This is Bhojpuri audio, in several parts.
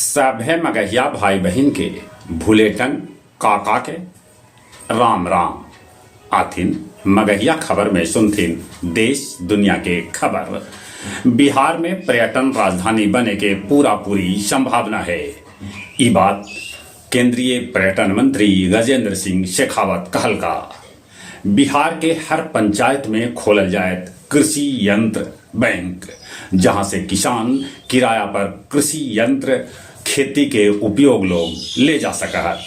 सभे मगहिया भाई बहन के भूलेटन काका के राम राम आथिन। मगहिया खबर में सुनथिन देश दुनिया के खबर। बिहार में पर्यटन राजधानी बने के पूरी संभावना है। ये बात केंद्रीय पर्यटन मंत्री गजेंद्र सिंह शेखावत कहलका। बिहार के हर पंचायत में खोलल जाए कृषि यंत्र बैंक, जहां से किसान किराया पर कृषि यंत्र खेती के उपयोग लोग ले जा सकत।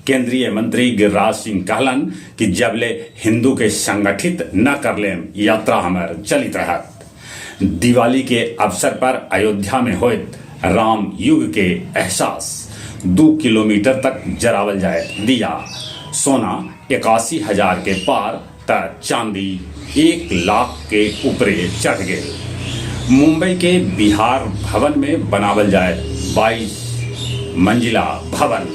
केंद्रीय मंत्री गिरिराज सिंह कहलन कि जबले हिंदू के संगठित न कर ले यात्रा हमार चलित रहत। दिवाली के अवसर पर अयोध्या में होइत राम युग के एहसास 2 किलोमीटर तक जरावल जाए दिया। सोना 81,000 के पार त चांदी 1 लाख के ऊपरे चढ़ गए। मुंबई के बिहार भवन में बनावल जाए 22 मंजिला भवन।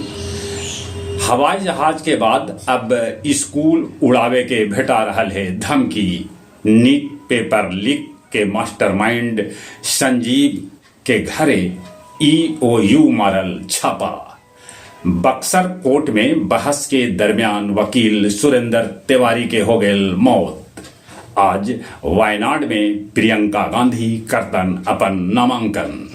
हवाई जहाज के बाद अब स्कूल उड़ावे के भेटा रहल है धमकी। नीट पेपर लीक के मास्टरमाइंड संजीव के घरे EOU मारल छापा। बक्सर कोर्ट में बहस के दरमियान वकील सुरेंद्र तिवारी के हो गए मौत। आज वायनाड में प्रियंका गांधी करतन अपन नामांकन।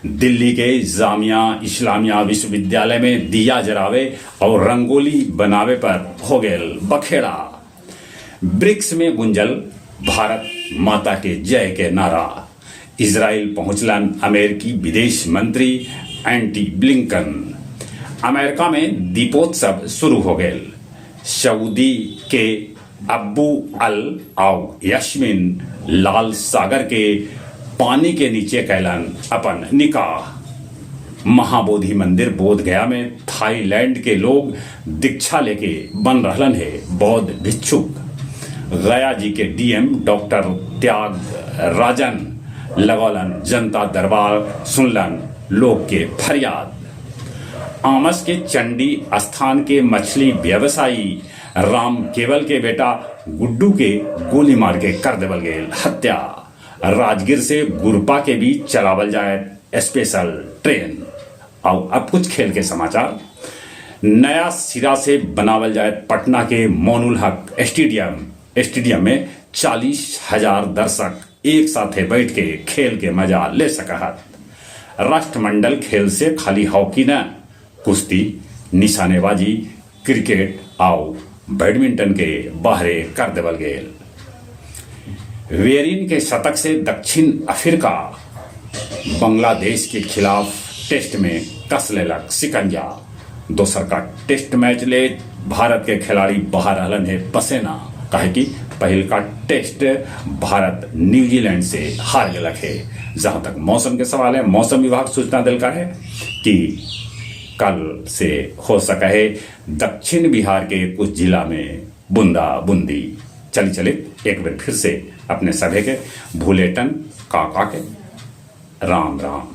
दिल्ली के जामिया इस्लामिया विश्वविद्यालय में दिया जरावे और रंगोली बनावे पर हो गए बखेड़ा। ब्रिक्स में गुंजल भारत माता के जय के नारा। इजराइल पहुंचलन अमेरिकी विदेश मंत्री एंटी ब्लिंकन। अमेरिका में दीपोत्सव शुरू हो गए। सऊदी के अब्बू अल और यस्मिन लाल सागर के पानी के नीचे कैलन अपन निकाह। महाबोधि मंदिर बोध गया में थाईलैंड के लोग दीक्षा लेके बन रहलन है बौद्ध भिक्षुक। गया जी के DM डॉक्टर त्याग राजन लगौलन जनता दरबार सुनलन लोग के फरियाद। आमस के चंडी स्थान के मछली व्यवसायी राम केवल के बेटा गुड्डू के गोली मार के कर देवल गए हत्या। राजगीर से गुरपा के बीच चलावल जाए स्पेशल ट्रेन। और अब कुछ खेल के समाचार। नया सिरा से बनावल जाए पटना के मोनुल हक स्टेडियम में 40,000 दर्शक एक साथ बैठ के खेल के मजा ले सकत। राष्ट्रमंडल खेल से खाली हॉकी न, कुश्ती, निशानेबाजी, क्रिकेट और बैडमिंटन के बाहरे कर देवल गए। वेरिन के शतक से दक्षिण अफ्रीका बांग्लादेश के खिलाफ टेस्ट में कस लेलक सिकंजा। दोसर का टेस्ट मैच ले भारत के खिलाड़ी बाहर रहलन है पसेना, काहे कि पहल का टेस्ट भारत न्यूजीलैंड से हार गलक है। जहां तक मौसम के सवाल है, मौसम विभाग सूचना दिल का है कि कल से हो सका है दक्षिण बिहार के कुछ जिला में बूंदा बूंदी। चले एक बार फिर से अपने सभी के भूलेटन काका के राम राम।